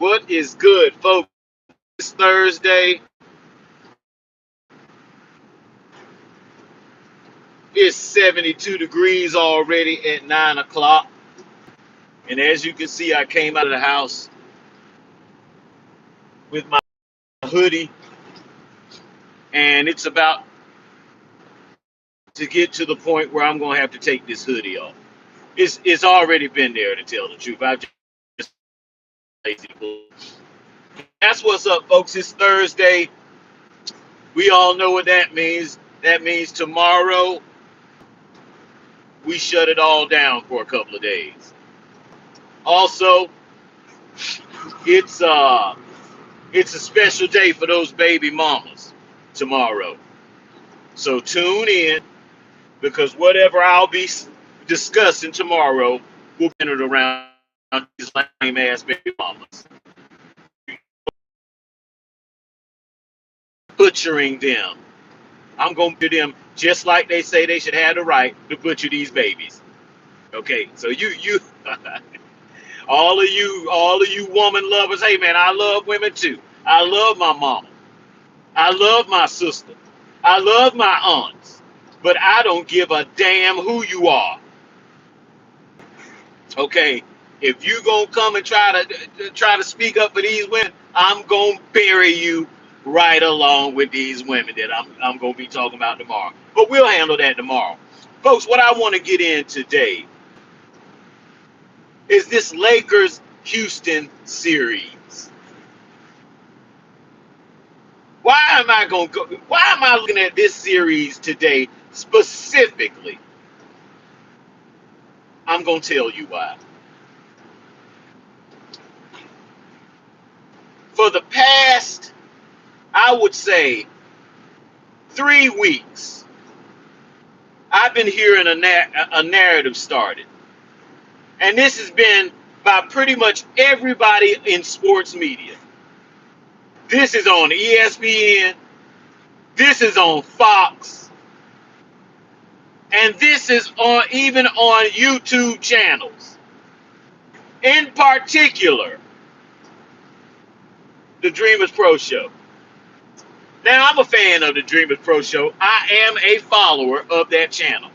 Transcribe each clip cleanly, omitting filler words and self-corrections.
What is good, folks? It's Thursday. It's 72 degrees already at 9 o'clock. And as you can see, I came out of the house with my hoodie. And it's about to get to the point where I'm going to have to take this hoodie off. It's already been there, to tell the truth. I've just lazy. That's what's up, folks. It's Thursday. We all know what that means. That means tomorrow we shut it all down for a couple of days. Also, it's a special day for those baby mamas tomorrow. So tune in, because whatever I'll be discussing tomorrow will be centered around these lame ass baby mamas. Butchering them. I'm gonna do them just like they say they should have the right to butcher these babies. Okay, so you all of you woman lovers, hey man, I love women too. I love my mama. I love my sister. I love my aunts. But I don't give a damn who you are. Okay, if you gonna come and try to speak up for these women, I'm gonna bury you right along with these women that I'm gonna be talking about tomorrow. But we'll handle that tomorrow. Folks, what I want to get in today is this Lakers Houston series. Why am I looking at this series today specifically? I'm gonna tell you why. For the past, I would say, 3 weeks, I've been hearing a narrative started. And this has been by pretty much everybody in sports media. This is on ESPN. This is on Fox. And this is even on YouTube channels. In particular, the Dreamers Pro Show. Now, I'm a fan of the Dreamers Pro Show. I am a follower of that channel.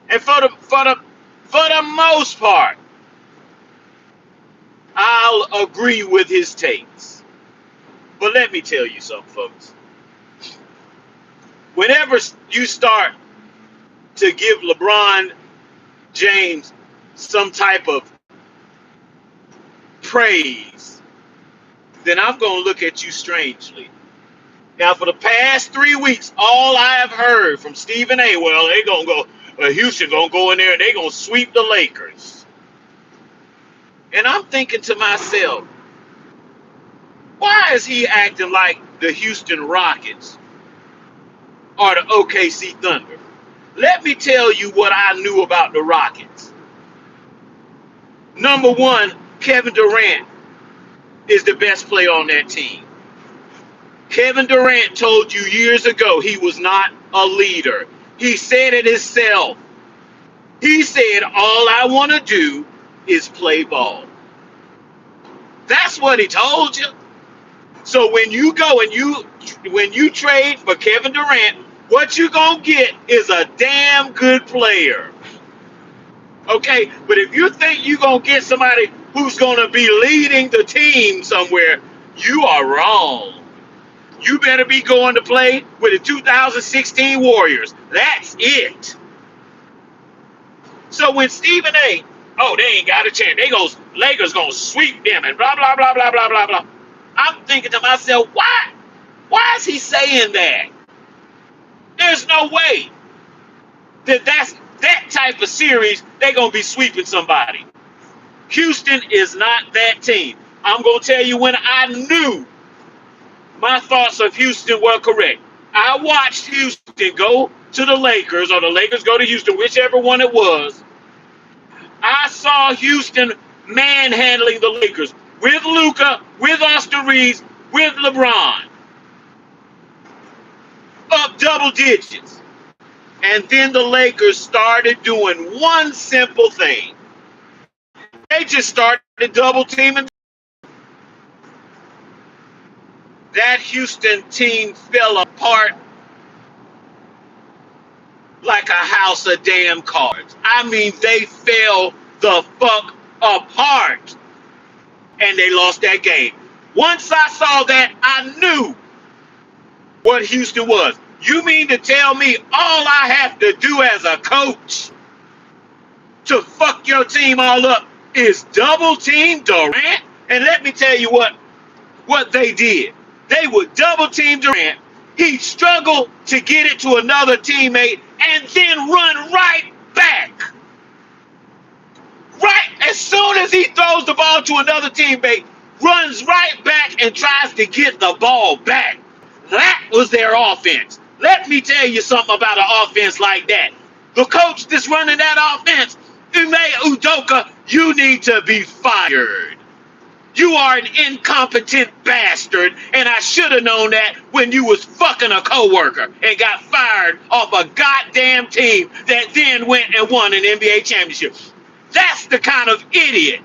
And for the most part, I'll agree with his takes. But let me tell you something, folks. Whenever you start to give LeBron James some type of praise, then I'm going to look at you strangely. Now, for the past 3 weeks, all I have heard from Stephen A., well, they going to go, Houston going to go in there and they going to sweep the Lakers. And I'm thinking to myself, why is he acting like the Houston Rockets or the OKC Thunder? Let me tell you what I knew about the Rockets. Number one, Kevin Durant is the best player on that team. Kevin Durant told you years ago he was not a leader. He said it himself. He said, all I want to do is play ball. That's what he told you. So when you go and when you trade for Kevin Durant, what you gonna get is a damn good player. Okay, but if you think you're gonna get somebody who's gonna be leading the team somewhere, you are wrong. You better be going to play with the 2016 Warriors. That's it. So when Stephen A., oh, they ain't got a chance. Lakers gonna sweep them and blah, blah, blah, blah, blah, blah, blah. I'm thinking to myself, why? Why is he saying that? There's no way that's that type of series, they're gonna be sweeping somebody. Houston is not that team. I'm gonna tell you when I knew my thoughts of Houston were correct. I watched Houston go to the Lakers, or the Lakers go to Houston, whichever one it was. I saw Houston manhandling the Lakers with Luka, with Austin Reeves, with LeBron. Up double digits. And then the Lakers started doing one simple thing. They just started double teaming That Houston team fell apart like a house of damn cards. I mean, they fell the fuck apart, and they lost that game. Once I saw that, I knew what Houston was. You mean to tell me all I have to do as a coach to fuck your team all up is double team Durant? And let me tell you what they did. They would double team Durant. He'd struggle to get it to another teammate and then run right back. Right as soon as he throws the ball to another teammate, runs right back and tries to get the ball back. That was their offense. Let me tell you something about an offense like that. The coach that's running that offense, Ime Udoka, you need to be fired. You are an incompetent bastard, and I should have known that when you was fucking a coworker and got fired off a goddamn team that then went and won an NBA championship. That's the kind of idiot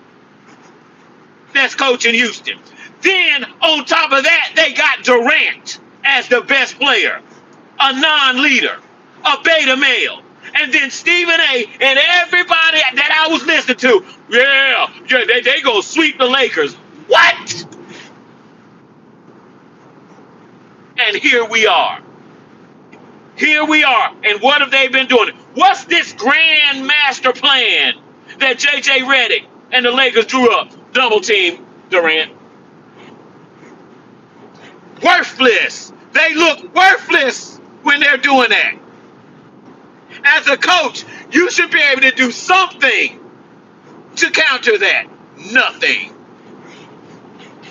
that's coaching Houston. Then, on top of that, they got Durant as the best player, a non-leader, a beta male. And then Stephen A. and everybody that I was listening to, they gonna sweep the Lakers. What? And here we are. Here we are. And what have they been doing? What's this grand master plan that J.J. Redick and the Lakers drew up? Double team Durant. Worthless. They look worthless when they're doing that. As a coach, you should be able to do something to counter that. Nothing.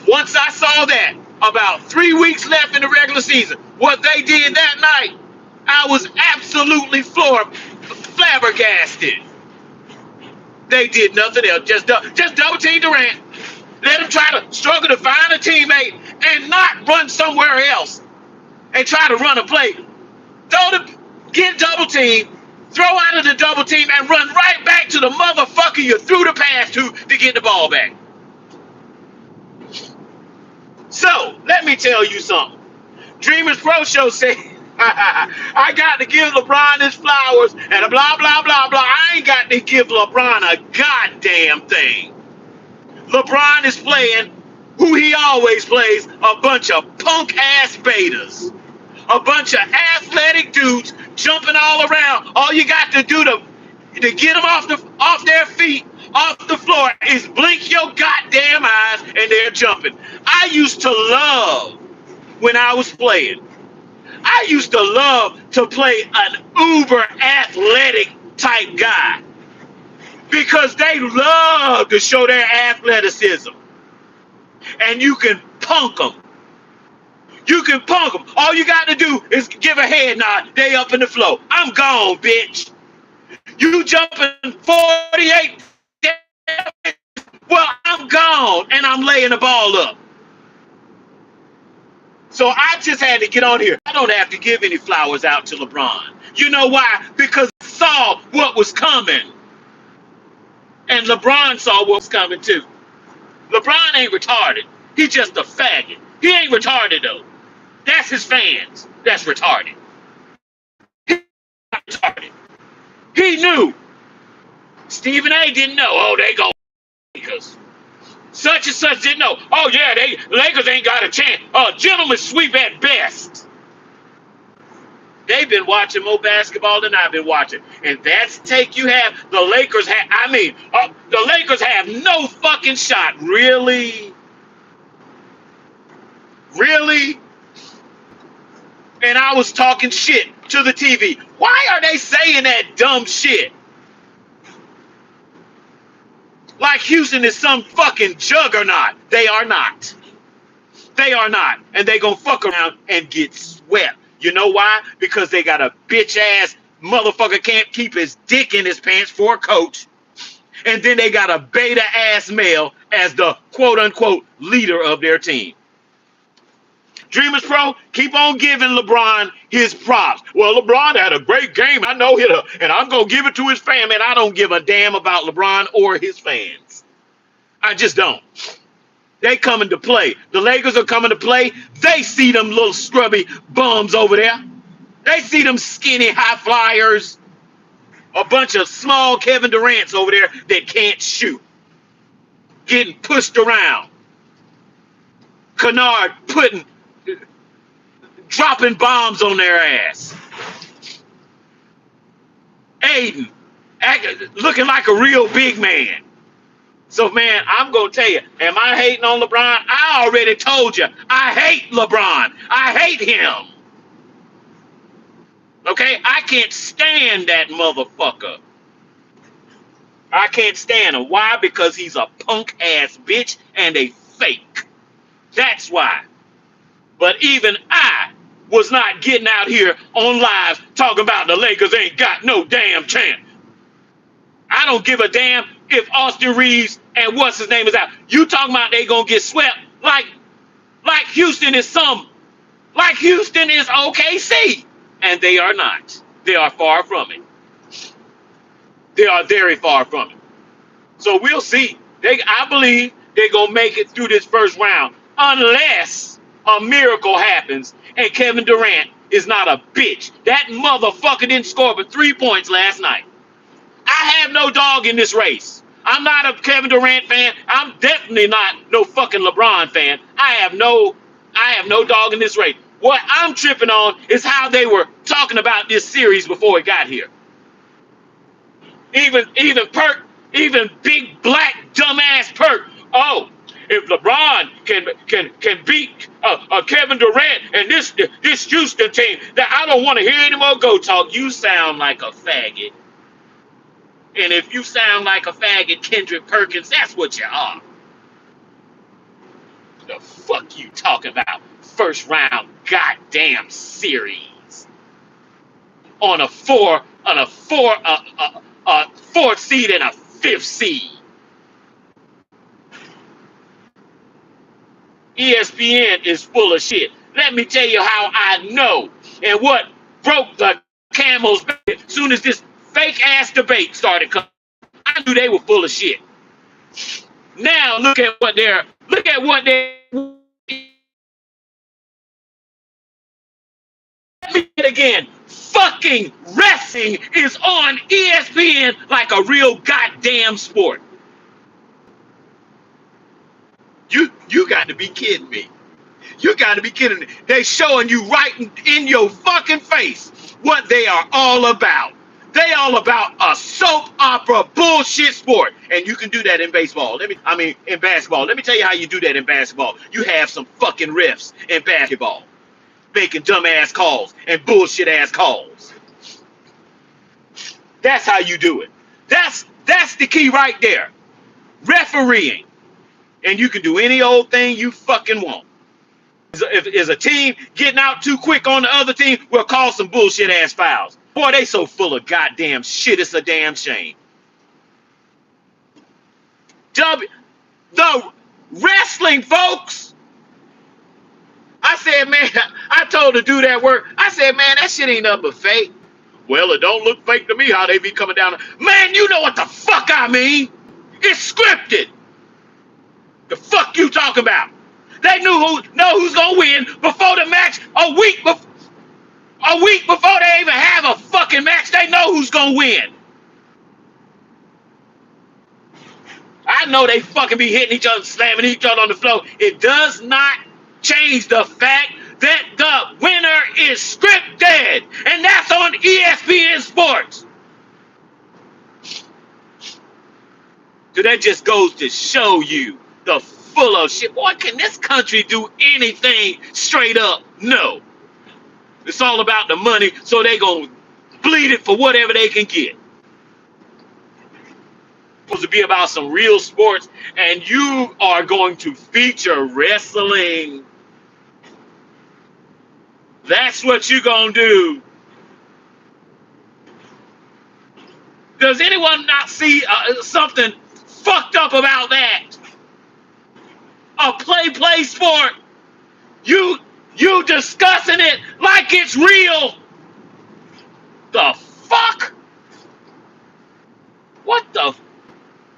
Once I saw that, about 3 weeks left in the regular season, what they did that night, I was absolutely flabbergasted. They did nothing else. Just double team Durant. Let him try to struggle to find a teammate and not run somewhere else and try to run a play. Get double team, throw out of the double team, and run right back to the motherfucker you threw the pass to get the ball back. So, let me tell you something. Dreamers Pro Show said, I got to give LeBron his flowers and a blah, blah, blah, blah. I ain't got to give LeBron a goddamn thing. LeBron is playing who he always plays, a bunch of punk-ass betas. A bunch of athletic dudes jumping all around. All you got to do to get them off their feet, off the floor, is blink your goddamn eyes and they're jumping. I used to love when I was playing. I used to love to play an uber athletic type guy because they love to show their athleticism. And you can punk them. You can punk them. All you got to do is give a head nod. They up in the flow. I'm gone, bitch. You jumping 48. Well, I'm gone, and I'm laying the ball up. So I just had to get on here. I don't have to give any flowers out to LeBron. You know why? Because I saw what was coming. And LeBron saw what was coming, too. LeBron ain't retarded. He just a faggot. He ain't retarded, though. That's his fans. That's retarded. He's not retarded. He knew. Stephen A. didn't know. Oh, they go Lakers. Such and such didn't know. Oh, yeah, Lakers ain't got a chance. Gentlemen sweep at best. They've been watching more basketball than I've been watching. And that's the take you have. The Lakers have no fucking shot. Really? Really? And I was talking shit to the TV. Why are they saying that dumb shit? Like Houston is some fucking juggernaut. They are not. They are not. And they gonna fuck around and get swept. You know why? Because they got a bitch ass motherfucker can't keep his dick in his pants for a coach. And then they got a beta ass male as the quote unquote leader of their team. Dreamers Pro, keep on giving LeBron his props. Well, LeBron had a great game. I know hit and I'm going to give it to his fam. And I don't give a damn about LeBron or his fans. I just don't. They coming to play. The Lakers are coming to play. They see them little scrubby bums over there. They see them skinny high flyers. A bunch of small Kevin Durant's over there that can't shoot. Getting pushed around. Kennard dropping bombs on their ass. Aiden looking like a real big man. So, man, I'm going to tell you, am I hating on LeBron? I already told you, I hate LeBron. I hate him. Okay? I can't stand that motherfucker. I can't stand him. Why? Because he's a punk-ass bitch and a fake. That's why. But even I was not getting out here on live talking about the Lakers ain't got no damn chance. I don't give a damn if Austin Reeves and what's his name is out. You talking about they gonna get swept like Houston is like Houston is OKC, and they are not. They are far from it. They are very far from it. So we'll see. I believe they're gonna make it through this first round unless a miracle happens and Kevin Durant is not a bitch. That motherfucker didn't score but 3 points last night. I have no dog in this race. I'm not a Kevin Durant fan. I'm definitely not no fucking LeBron fan. I have no dog in this race. What I'm tripping on is how they were talking about this series before it got here. Even big black dumbass Perk. Oh, if LeBron can beat Kevin Durant and this Houston team, that I don't want to hear any more go talk. You sound like a faggot. And if you sound like a faggot, Kendrick Perkins, that's what you are. The fuck you talking about? First round goddamn series on a fourth seed and a fifth seed. ESPN is full of shit. Let me tell you how I know and what broke the camel's back as soon as this fake ass debate started coming. I knew they were full of shit. Now look at what they're again. Fucking wrestling is on ESPN like a real goddamn sport. You got to be kidding me. You got to be kidding me. They showing you right in your fucking face what they are all about. They all about a soap opera bullshit sport. And you can do that in baseball. In basketball. Let me tell you how you do that in basketball. You have some fucking refs in basketball making dumbass calls and bullshit ass calls. That's how you do it. That's the key right there. Refereeing. And you can do any old thing you fucking want. If is a team getting out too quick on the other team, we'll call some bullshit ass fouls. Boy, they so full of goddamn shit, it's a damn shame. The wrestling folks. I said, man, I told the dude at work, I said, man, that shit ain't nothing but fake. Well, it don't look fake to me how they be coming down. Man, you know what the fuck I mean. It's scripted. The fuck you talking about? They know who's gonna win before the match. A week before they even have a fucking match, they know who's gonna win. I know they fucking be hitting each other, slamming each other on the floor. It does not change the fact that the winner is scripted, and that's on ESPN Sports. So that just goes to show you the full of shit. Boy, can this country do anything straight up? No. It's all about the money, so they gonna bleed it for whatever they can get. It's supposed to be about some real sports, and you are going to feature wrestling. That's what you're gonna do. Does anyone not see something fucked up about that? A play sport. You discussing it like it's real. The fuck? What the?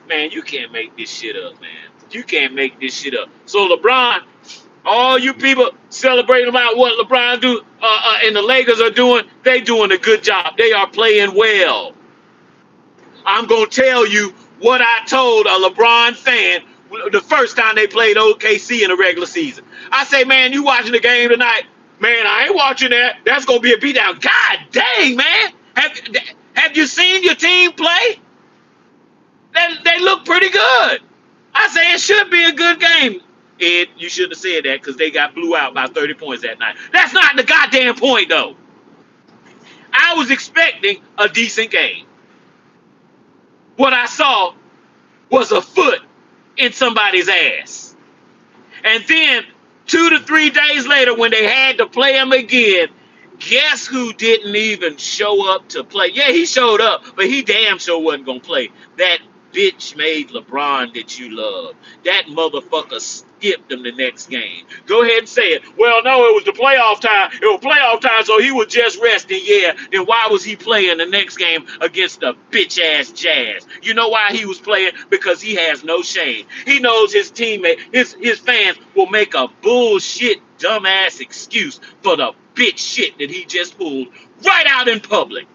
Man, you can't make this shit up, man. You can't make this shit up. So LeBron, all you people celebrating about what LeBron do and the Lakers are doing, they doing a good job. They are playing well. I'm gonna tell you what I told a LeBron fan the first time they played OKC in the regular season. I say, man, you watching the game tonight? Man, I ain't watching that. That's gonna be a beatdown. God dang, man. Have you seen your team play? They look pretty good. I say it should be a good game. Ed, you shouldn't have said that because they got blew out by 30 points that night. That's not the goddamn point, though. I was expecting a decent game. What I saw was a foot in somebody's ass. And then 2 to 3 days later, when they had to play him again, guess who didn't even show up to play? Yeah, he showed up, but he damn sure wasn't going to play. That bitch made LeBron that you love. That motherfucker skipped him the next game. Go ahead and say it. Well, no, it was the playoff time. It was playoff time, so he was just resting. Yeah, then why was he playing the next game against the bitch-ass Jazz? You know why he was playing? Because he has no shame. He knows his teammate, his fans will make a bullshit, dumbass excuse for the bitch shit that he just pulled right out in public.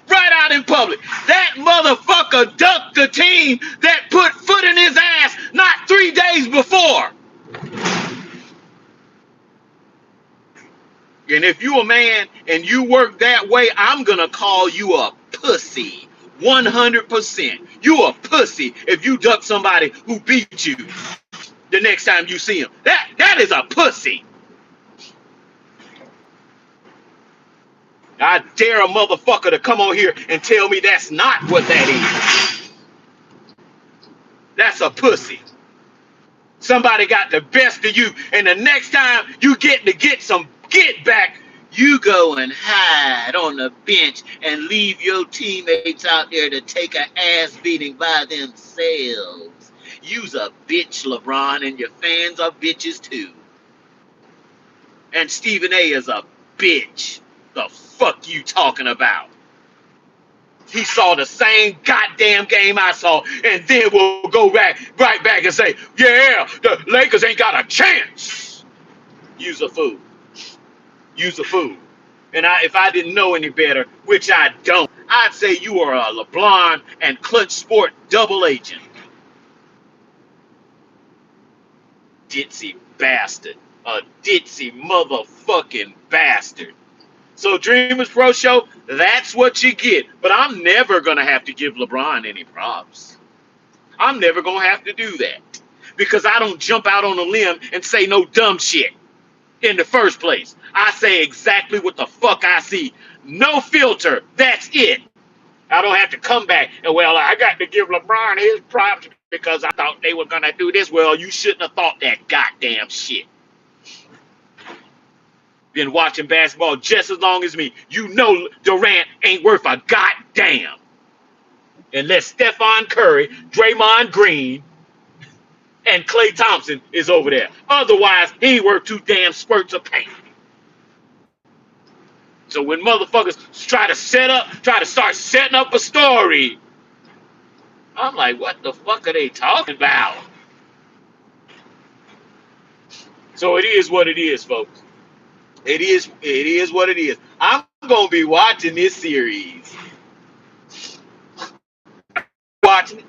Right out in public. That motherfucker ducked the team that put foot in his ass not 3 days before. And if you a man and you work that way, I'm going to call you a pussy. 100%. You a pussy if you duck somebody who beat you the next time you see him. That is a pussy. I dare a motherfucker to come on here and tell me that's not what that is. That's a pussy. Somebody got the best of you, and the next time you get some get back, you go and hide on the bench and leave your teammates out there to take an ass beating by themselves. You's a bitch, LeBron, and your fans are bitches too. And Stephen A is a bitch. The fuck you talking about? He saw the same goddamn game I saw, and then we'll go right back and say, yeah, the Lakers ain't got a chance. Use a fool. Use a fool. And if I didn't know any better, which I don't, I'd say you are a LeBron and Clutch Sport double agent. Ditzy bastard. A ditzy motherfucking bastard. So Dreamers Pro Show, that's what you get. But I'm never going to have to give LeBron any props. I'm never going to have to do that. Because I don't jump out on a limb and say no dumb shit in the first place. I say exactly what the fuck I see. No filter. That's it. I don't have to come back and, well, I got to give LeBron his props because I thought they were going to do this. Well, you shouldn't have thought that goddamn shit. Been watching basketball just as long as me. You know Durant ain't worth a goddamn. Unless Stephon Curry, Draymond Green, and Klay Thompson is over there. Otherwise, he ain't worth 2 damn squirts of paint. So when motherfuckers try to start setting up a story, I'm like, what the fuck are they talking about? So it is what it is, folks. It is what it is. I'm gonna be watching this series. Watching it.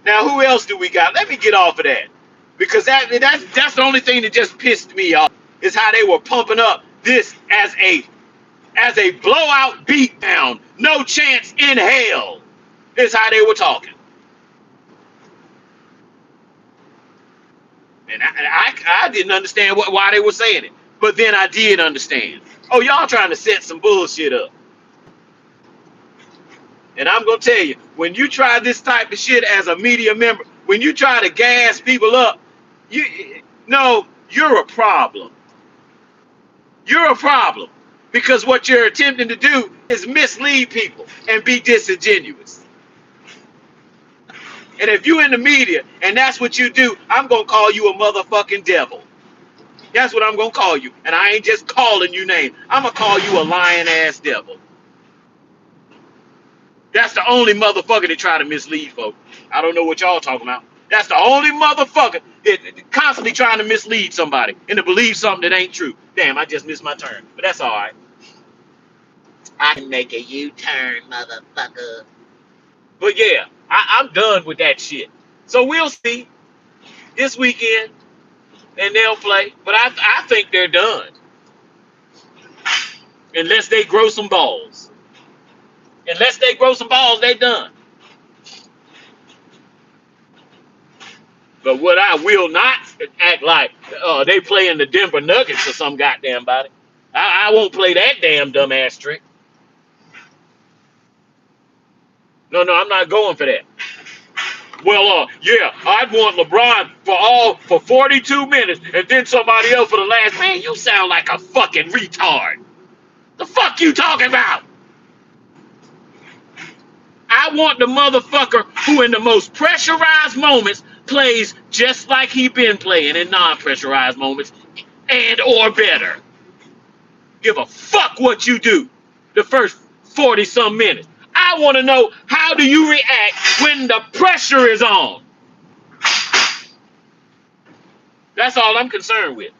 Now, who else do we got? Let me get off of that. Because that's the only thing that just pissed me off is how they were pumping up this as a blowout beatdown. No chance in hell is how they were talking. And I didn't understand why they were saying it. But then I did understand. Oh, y'all trying to set some bullshit up. And I'm going to tell you, when you try this type of shit as a media member, when you try to gas people up, you're a problem. You're a problem. Because what you're attempting to do is mislead people and be disingenuous. And if you're in the media and that's what you do, I'm going to call you a motherfucking devil. That's what I'm going to call you. And I ain't just calling you names. I'm going to call you a lying-ass devil. That's the only motherfucker that try to mislead folks. I don't know what y'all talking about. That's the only motherfucker that constantly trying to mislead somebody and to believe something that ain't true. Damn, I just missed my turn. But that's all right. I can make a U-turn, motherfucker. But yeah, I'm done with that shit. So we'll see this weekend, and they'll play. But I think they're done unless they grow some balls. Unless they grow some balls, they done. But what I will not act like they playing the Denver Nuggets or some goddamn body. I won't play that damn dumbass trick. No, I'm not going for that. Well, yeah, I'd want LeBron for 42 minutes and then somebody else for the last. Man, you sound like a fucking retard. The fuck you talking about? I want the motherfucker who in the most pressurized moments plays just like he been playing in non-pressurized moments and or better. Give a fuck what you do the first 40 some minutes. I want to know, how do you react when the pressure is on? That's all I'm concerned with.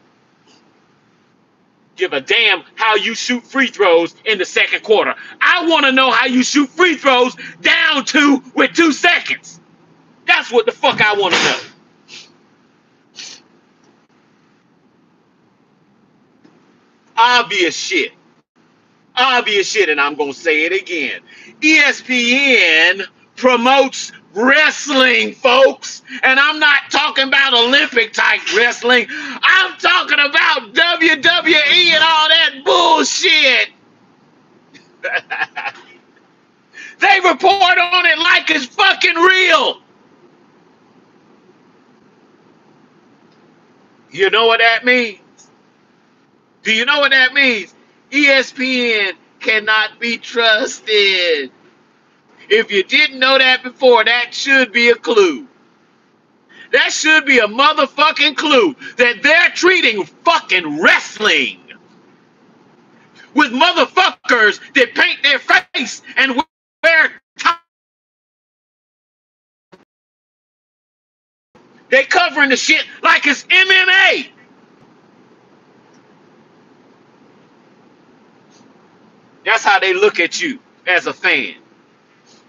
Give a damn how you shoot free throws in the second quarter. I want to know how you shoot free throws down to with 2 seconds. That's what the fuck I want to know. Obvious shit. Obvious shit, and I'm going to say it again. ESPN promotes wrestling, folks. And I'm not talking about Olympic type wrestling. I'm talking about WWE and all that bullshit. They report on it like it's fucking real. You know what that means? Do you know what that means? ESPN cannot be trusted. If you didn't know that before, that should be a clue. That should be a motherfucking clue that they're treating fucking wrestling with motherfuckers that paint their face and wear top. They covering the shit like it's MMA. That's how they look at you as a fan.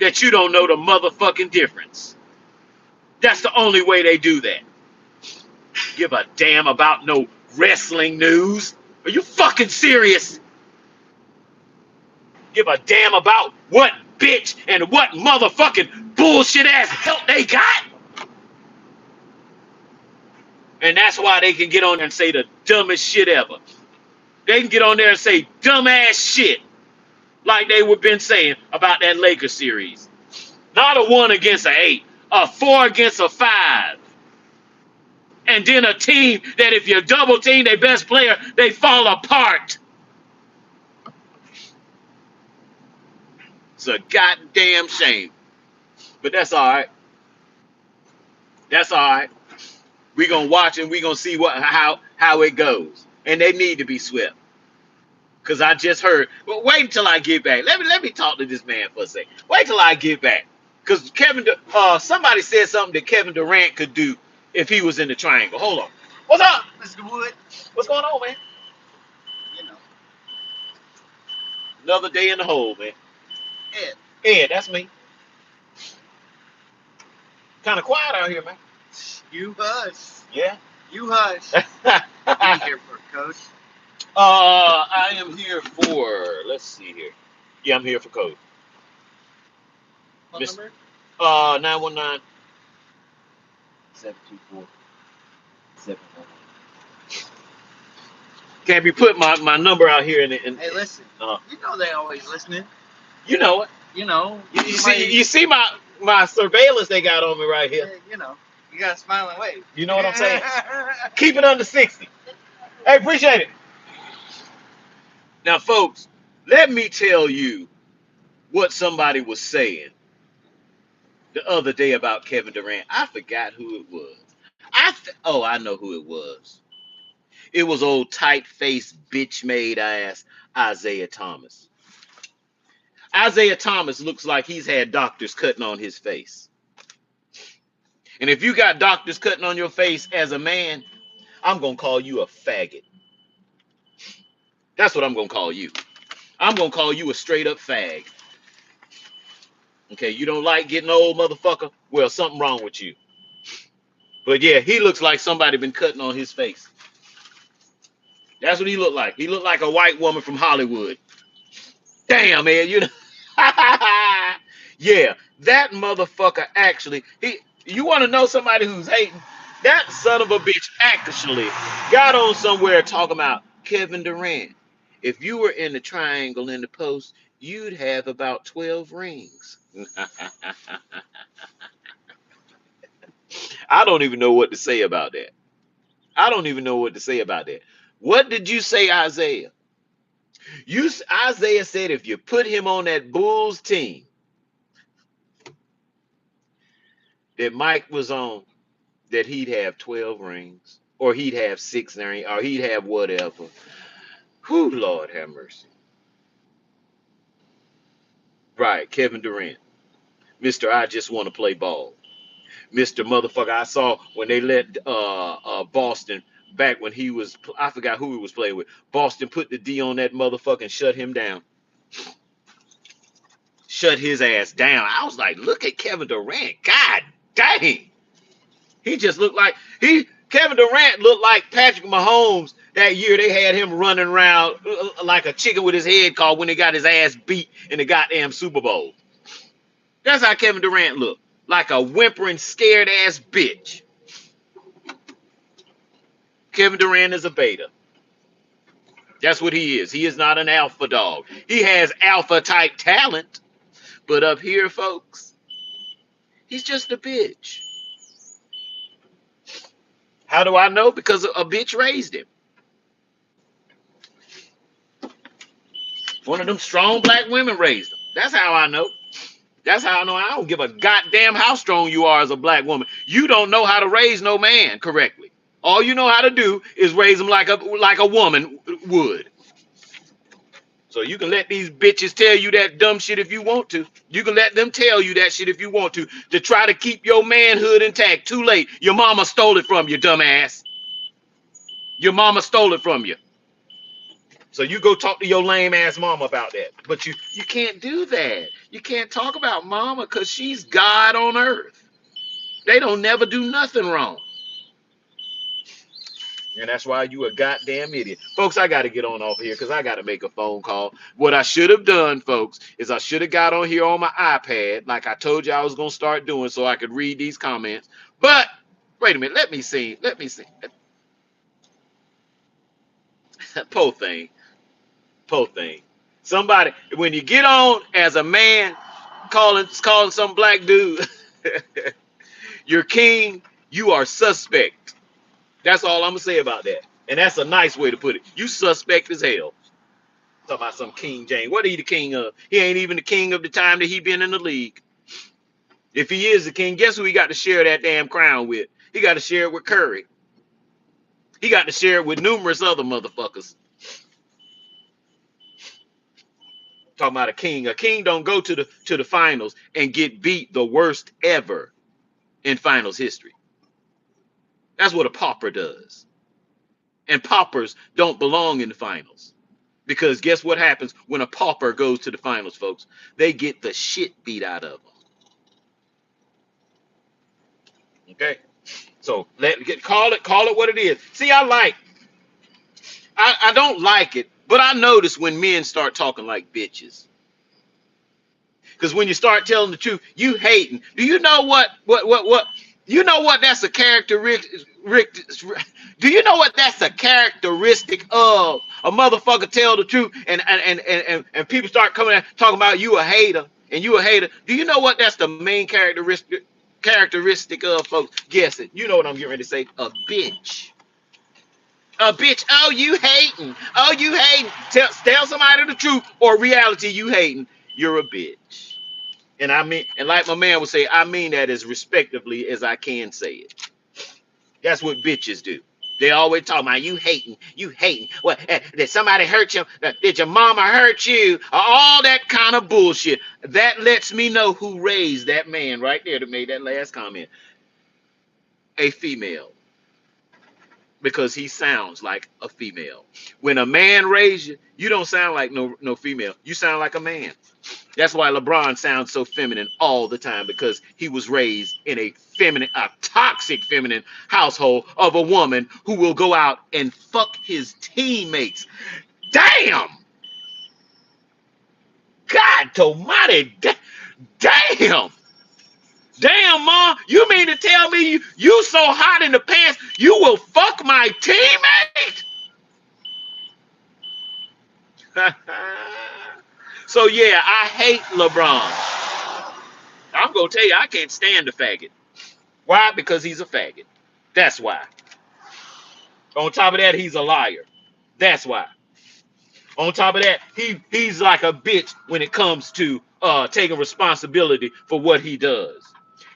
That you don't know the motherfucking difference. That's the only way they do that. Give a damn about no wrestling news. Are you fucking serious? Give a damn about what bitch and what motherfucking bullshit ass help they got? And that's why they can get on there and say the dumbest shit ever. They can get on there and say dumbass shit like they would been saying about that Lakers series. Not a 1 against an 8, a 4 against a 5. And then a team that if you double team their best player, they fall apart. It's a goddamn shame. But that's all right. That's all right. We're going to watch and we're going to see how it goes. And they need to be swept. Because I just heard. Well, wait until I get back. Let me talk to this man for a second. Wait till I get back. Because somebody said something that Kevin Durant could do if he was in the triangle. Hold on. What's up, Mr. Wood? What's going on, man? You know. Another day in the hole, man. Ed, that's me. Kind of quiet out here, man. You hush. Yeah? You hush. What are you here for, Coach? I am here for, let's see here. Yeah, I'm here for Coach. What number? 919 724 711. Can't be put my number out here in Hey, listen. You know they always listening. You know it. You know. You see my surveillance they got on me right here. You know. You got a smiling wave. You know what I'm saying? Keep it under 60. Hey, appreciate it. Now, folks, let me tell you what somebody was saying the other day about Kevin Durant. I forgot who it was. I know who it was. It was old tight-faced, bitch-made ass Isaiah Thomas. Isaiah Thomas looks like he's had doctors cutting on his face. And if you got doctors cutting on your face as a man, I'm going to call you a faggot. That's what I'm going to call you. I'm going to call you a straight up fag. Okay, you don't like getting old, motherfucker? Well, something wrong with you. But yeah, he looks like somebody been cutting on his face. That's what he looked like. He looked like a white woman from Hollywood. Damn, man, you know. Yeah, that motherfucker actually, you want to know somebody who's hating? That son of a bitch actually got on somewhere talking about Kevin Durant. If you were in the triangle in the post, you'd have about 12 rings. I don't even know what to say about that. I don't even know what to say about that. What did you say, Isaiah? Isaiah said if you put him on that Bulls team that Mike was on, that he'd have 12 rings, or he'd have 6 rings, or he'd have whatever. Whew, Lord have mercy. Right, Kevin Durant. Mr. I just want to play ball. Mr. Motherfucker, I saw when they let Boston back when he was, I forgot who he was playing with. Boston put the D on that motherfucker and shut him down. Shut his ass down. I was like, look at Kevin Durant. God dang. He just looked like Kevin Durant looked like Patrick Mahomes that year. They had him running around like a chicken with his head caught when he got his ass beat in the goddamn Super Bowl. That's how Kevin Durant looked. Like a whimpering, scared ass bitch. Kevin Durant is a beta. That's what he is. He is not an alpha dog. He has alpha type talent. But up here, folks, he's just a bitch. How do I know? Because a bitch raised him. One of them strong black women raised him. That's how I know. That's how I know. I don't give a goddamn how strong you are as a black woman. You don't know how to raise no man correctly. All you know how to do is raise him like a woman would. So you can let these bitches tell you that dumb shit if you want to. You can let them tell you that shit if you want to try to keep your manhood intact. Too late. Your mama stole it from you, dumbass. Your mama stole it from you. So you go talk to your lame ass mama about that. But you can't do that. You can't talk about mama because she's God on earth. They don't never do nothing wrong. And that's why you a goddamn idiot. Folks, I got to get on off here because I got to make a phone call. What I should have done, folks, is I should have got on here on my iPad like I told you I was going to start doing so I could read these comments. But, wait a minute. Let me see. Poor thing. Somebody, when you get on as a man calling some black dude your king, you are suspect. That's all I'm gonna say about that. And that's a nice way to put it. You suspect as hell. Talking about some King James. What are he the king of? He ain't even the king of the time that he been in the league. If he is the king, guess who he got to share that damn crown with? He got to share it with Curry. He got to share it with numerous other motherfuckers. Talking about a king. A king don't go to the finals and get beat the worst ever in finals history. That's what a pauper does. And paupers don't belong in the finals. Because guess what happens when a pauper goes to the finals, folks? They get the shit beat out of them. Okay? So call it what it is. See, I don't like it, but I notice when men start talking like bitches. Because when you start telling the truth, you hating. Do you know what? You know what? That's a characteristic. Do you know what that's a characteristic of a motherfucker tell the truth and people start coming and talking about you a hater and you a hater. Do you know what that's the main characteristic of, folks? Guess it. You know what I'm getting ready to say. A bitch. A bitch. Oh, you hating. Oh, you hating. Tell somebody the truth or reality you hating. You're a bitch. And I mean, and like my man would say, I mean that as respectively as I can say it. That's what bitches do. They always talk about you hating, you hating. What? Did somebody hurt you? Did your mama hurt you? All that kind of bullshit. That lets me know who raised that man right there that made that last comment. A female. Because he sounds like a female. When a man raised you, you don't sound like no female. You sound like a man. That's why LeBron sounds so feminine all the time, because he was raised in a toxic feminine household of a woman who will go out and fuck his teammates. Damn! God almighty! Damn! Damn, Ma! You mean to tell me you so hot in the pants you will fuck my teammate? So yeah, I hate LeBron. I'm gonna tell you, I can't stand the faggot. Why? Because he's a faggot. That's why. On top of that, he's a liar. That's why. On top of that, he's like a bitch when it comes to taking responsibility for what he does.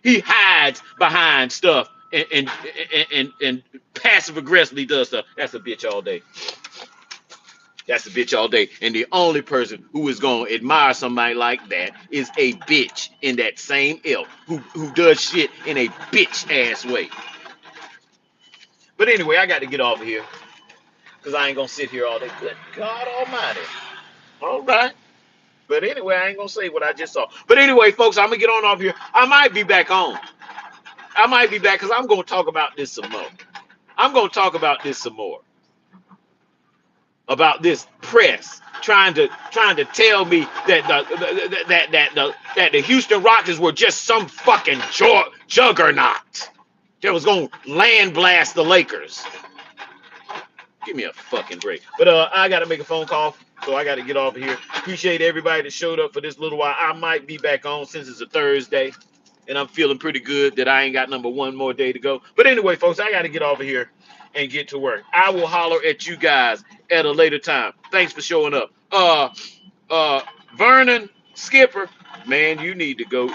He hides behind stuff and passive aggressively does stuff. That's a bitch all day. That's a bitch all day. And the only person who is going to admire somebody like that is a bitch in that same ilk who does shit in a bitch ass way. But anyway, I got to get off of here because I ain't going to sit here all day. Good God almighty. All right. But anyway, I ain't going to say what I just saw. But anyway, folks, I'm going to get on off here. I might be back on. I might be back because I'm going to talk about this some more. I'm going to talk about this some more. About this press trying to tell me that the Houston Rockets were just some fucking juggernaut that was gonna land blast the Lakers. Give me a fucking break. But I gotta make a phone call, so I gotta get off of here. Appreciate everybody that showed up for this little while. I might be back on since it's a Thursday, and I'm feeling pretty good that I ain't got one more day to go. But anyway, folks, I gotta get off of here and get to work. I will holler at you guys at a later time. Thanks for showing up. Vernon Skipper, man, you need to go.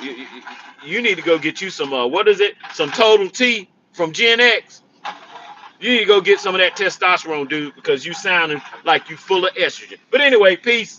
You need to go get you some. What is it? Some Total T from Gen X. You need to go get some of that testosterone, dude, because you sounding like you full of estrogen. But anyway, peace.